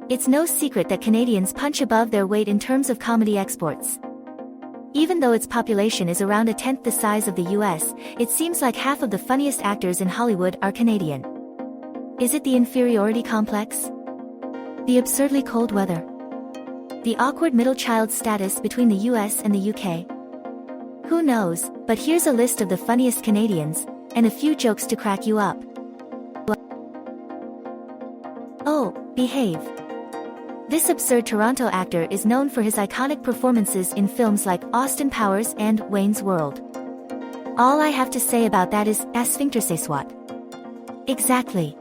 It's no secret that Canadians punch above their weight in terms of comedy exports. Even though its population is around a tenth the size of the US, it seems like half of the funniest actors in Hollywood are Canadian. Is it the inferiority complex? The absurdly cold weather? The awkward middle child status between the US and the UK? Who knows, but here's a list of the funniest Canadians, and a few jokes to crack you up. Oh, behave. This absurd Toronto actor is known for his iconic performances in films like Austin Powers and Wayne's World. All I have to say about that is, sphincter say swat. Exactly.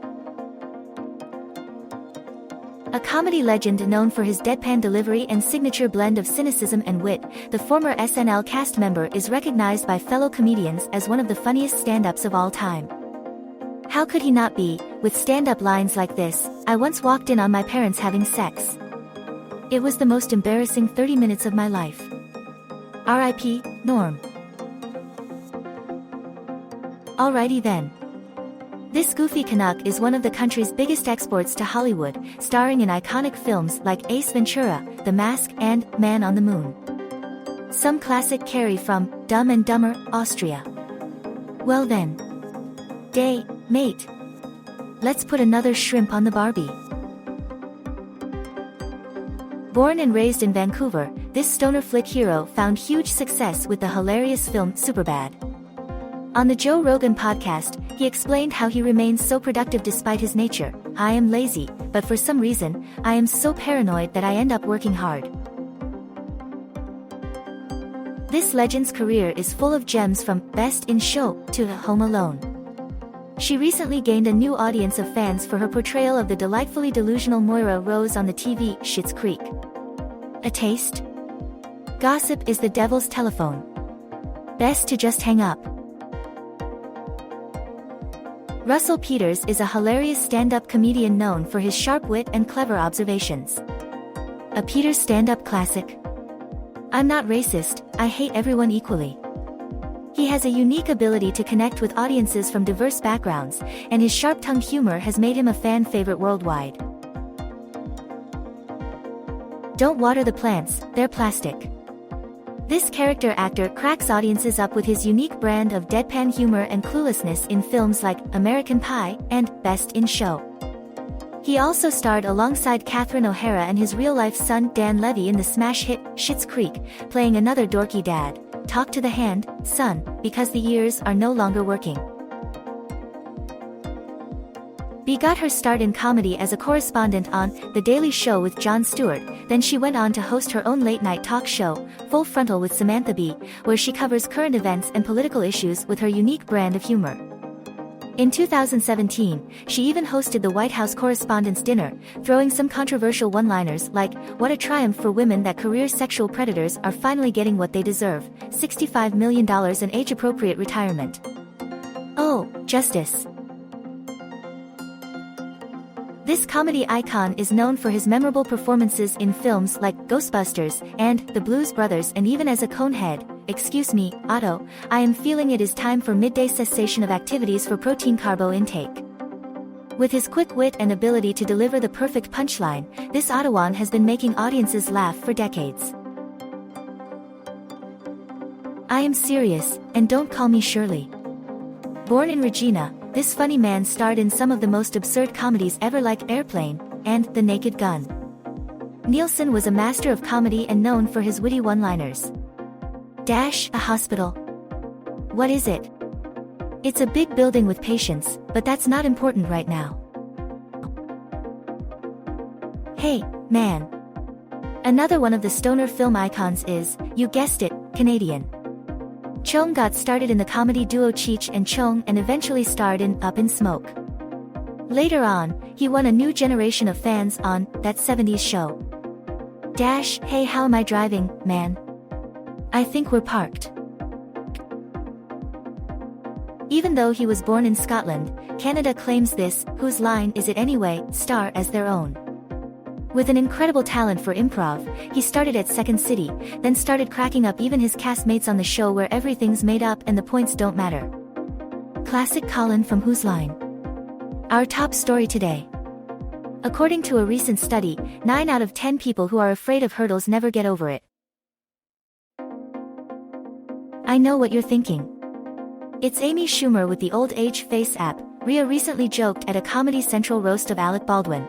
A comedy legend known for his deadpan delivery and signature blend of cynicism and wit, the former SNL cast member is recognized by fellow comedians as one of the funniest stand-ups of all time. How could he not be, with stand-up lines like this, "I once walked in on my parents having sex. It was the most embarrassing 30 minutes of my life. R.I.P., Norm." Alrighty then. This goofy Canuck is one of the country's biggest exports to Hollywood, starring in iconic films like Ace Ventura, The Mask, and Man on the Moon. Some classic Carrey from Dumb and Dumber, Austria. Well then. Day, mate. Let's put another shrimp on the Barbie. Born and raised in Vancouver, this stoner flick hero found huge success with the hilarious film Superbad. On the Joe Rogan podcast, he explained how he remains so productive despite his nature. "I am lazy, but for some reason, I am so paranoid that I end up working hard." This legend's career is full of gems from Best in Show to Home Alone. She recently gained a new audience of fans for her portrayal of the delightfully delusional Moira Rose on the TV Schitt's Creek. A taste? Gossip is the devil's telephone. Best to just hang up. Russell Peters is a hilarious stand-up comedian known for his sharp wit and clever observations. A Peters stand-up classic? "I'm not racist, I hate everyone equally." He has a unique ability to connect with audiences from diverse backgrounds, and his sharp-tongued humor has made him a fan favorite worldwide. Don't water the plants, they're plastic. This character actor cracks audiences up with his unique brand of deadpan humor and cluelessness in films like American Pie and Best in Show. He also starred alongside Catherine O'Hara and his real-life son Dan Levy in the smash hit Schitt's Creek, playing another dorky dad. Talk to the hand, son, because the ears are no longer working. Bee got her start in comedy as a correspondent on The Daily Show with Jon Stewart, then she went on to host her own late-night talk show, Full Frontal with Samantha Bee, where she covers current events and political issues with her unique brand of humor. In 2017, she even hosted the White House Correspondents' Dinner, throwing some controversial one-liners like, "What a triumph for women that career sexual predators are finally getting what they deserve, $65 million in age-appropriate retirement. Oh, justice." This comedy icon is known for his memorable performances in films like Ghostbusters and The Blues Brothers, and even as a conehead. "Excuse me, Otto, I am feeling it is time for midday cessation of activities for protein carbo intake." With his quick wit and ability to deliver the perfect punchline, this Ottawan has been making audiences laugh for decades. I am serious, and don't call me Shirley. Born in Regina, this funny man starred in some of the most absurd comedies ever, like Airplane and The Naked Gun. Nielsen was a master of comedy and known for his witty one-liners. A hospital. What is it? It's a big building with patients, but that's not important right now. Hey, man. Another one of the stoner film icons is, you guessed it, Canadian. Chong got started in the comedy duo Cheech and Chong and eventually starred in Up in Smoke. Later on, he won a new generation of fans on That 70s Show. Hey, how am I driving, man? I think we're parked. Even though he was born in Scotland, Canada claims this Whose Line Is It Anyway star as their own. With an incredible talent for improv, he started at Second City, then started cracking up even his castmates on the show where everything's made up and the points don't matter. Classic Colin from Whose Line? Our top story today. According to a recent study, 9 out of 10 people who are afraid of hurdles never get over it. I know what you're thinking. It's Amy Schumer with the old age face app. Rhea recently joked at a Comedy Central roast of Alec Baldwin.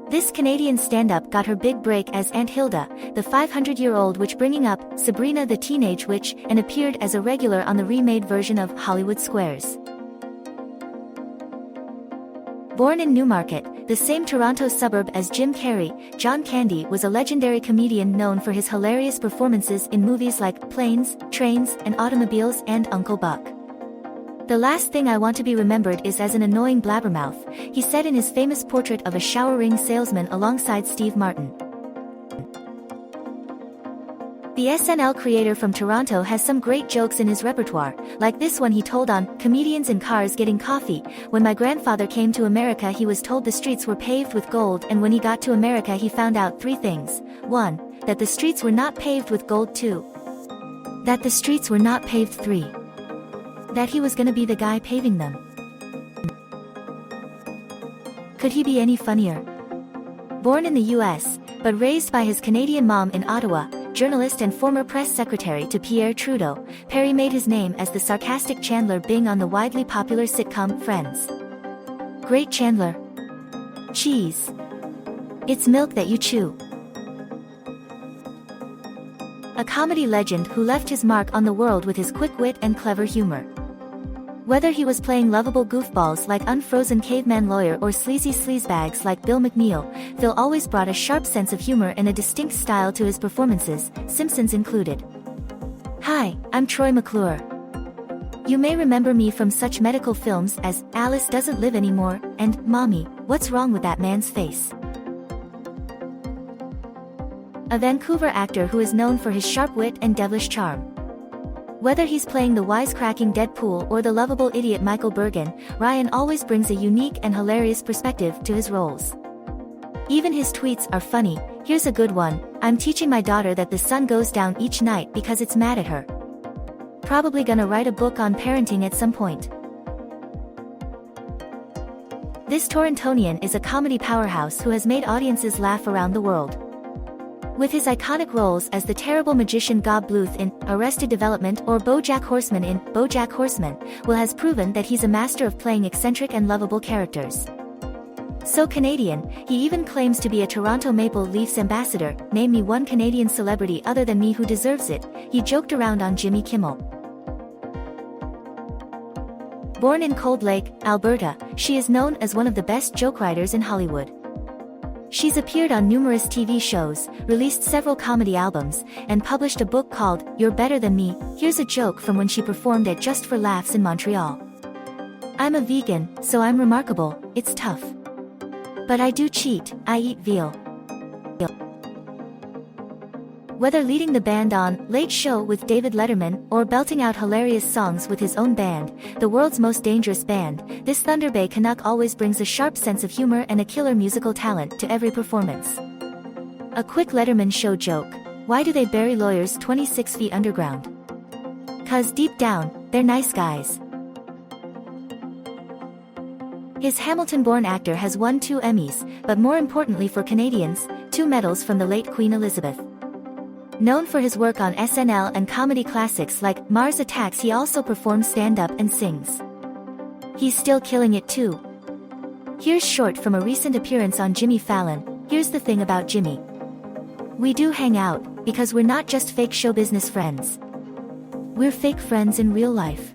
This Canadian stand-up got her big break as Aunt Hilda, the 500-year-old witch, bringing up Sabrina the Teenage Witch, and appeared as a regular on the remade version of Hollywood Squares. Born in Newmarket, the same Toronto suburb as Jim Carrey, John Candy was a legendary comedian known for his hilarious performances in movies like Planes, Trains, and Automobiles and Uncle Buck. "The last thing I want to be remembered is as an annoying blabbermouth," he said in his famous portrait of a shower ring salesman alongside Steve Martin. The SNL creator from Toronto has some great jokes in his repertoire, like this one he told on Comedians in Cars Getting Coffee. "When my grandfather came to America, he was told the streets were paved with gold, and when he got to America he found out 3 things. 1. That the streets were not paved with gold. 2. That the streets were not paved. 3. That he was gonna be the guy paving them." Could he be any funnier? Born in the US, but raised by his Canadian mom in Ottawa, journalist and former press secretary to Pierre Trudeau, Perry made his name as the sarcastic Chandler Bing on the widely popular sitcom Friends. "Great Chandler. Cheese. It's milk that you chew." A comedy legend who left his mark on the world with his quick wit and clever humor. Whether he was playing lovable goofballs like unfrozen caveman lawyer or sleazy sleazebags like Bill McNeil, Phil always brought a sharp sense of humor and a distinct style to his performances, Simpsons included. "Hi, I'm Troy McClure. You may remember me from such medical films as Alice Doesn't Live Anymore and Mommy, What's Wrong with That Man's Face?" A Vancouver actor who is known for his sharp wit and devilish charm. Whether he's playing the wisecracking Deadpool or the lovable idiot Michael Bergen, Ryan always brings a unique and hilarious perspective to his roles. Even his tweets are funny. Here's a good one: "I'm teaching my daughter that the sun goes down each night because it's mad at her. Probably gonna write a book on parenting at some point." This Torontonian is a comedy powerhouse who has made audiences laugh around the world. With his iconic roles as the terrible magician Gob Bluth in Arrested Development or BoJack Horseman in BoJack Horseman, Will has proven that he's a master of playing eccentric and lovable characters. So Canadian, he even claims to be a Toronto Maple Leafs ambassador. "Name me one Canadian celebrity other than me who deserves it," he joked around on Jimmy Kimmel. Born in Cold Lake, Alberta, she is known as one of the best joke writers in Hollywood. She's appeared on numerous TV shows, released several comedy albums, and published a book called You're Better Than Me. Here's a joke from when she performed at Just for Laughs in Montreal. "I'm a vegan, so I'm remarkable. It's tough. But I do cheat, I eat veal." Whether leading the band on Late Show with David Letterman or belting out hilarious songs with his own band, the world's most dangerous band, this Thunder Bay Canuck always brings a sharp sense of humor and a killer musical talent to every performance. A quick Letterman show joke: "Why do they bury lawyers 26 feet underground? 'Cause deep down, they're nice guys." His Hamilton-born actor has won 2 Emmys, but more importantly for Canadians, 2 medals from the late Queen Elizabeth. Known for his work on SNL and comedy classics like Mars Attacks, he also performs stand-up and sings. He's still killing it too. Here's short from a recent appearance on Jimmy Fallon. "Here's the thing about Jimmy. We do hang out, because we're not just fake show business friends. We're fake friends in real life."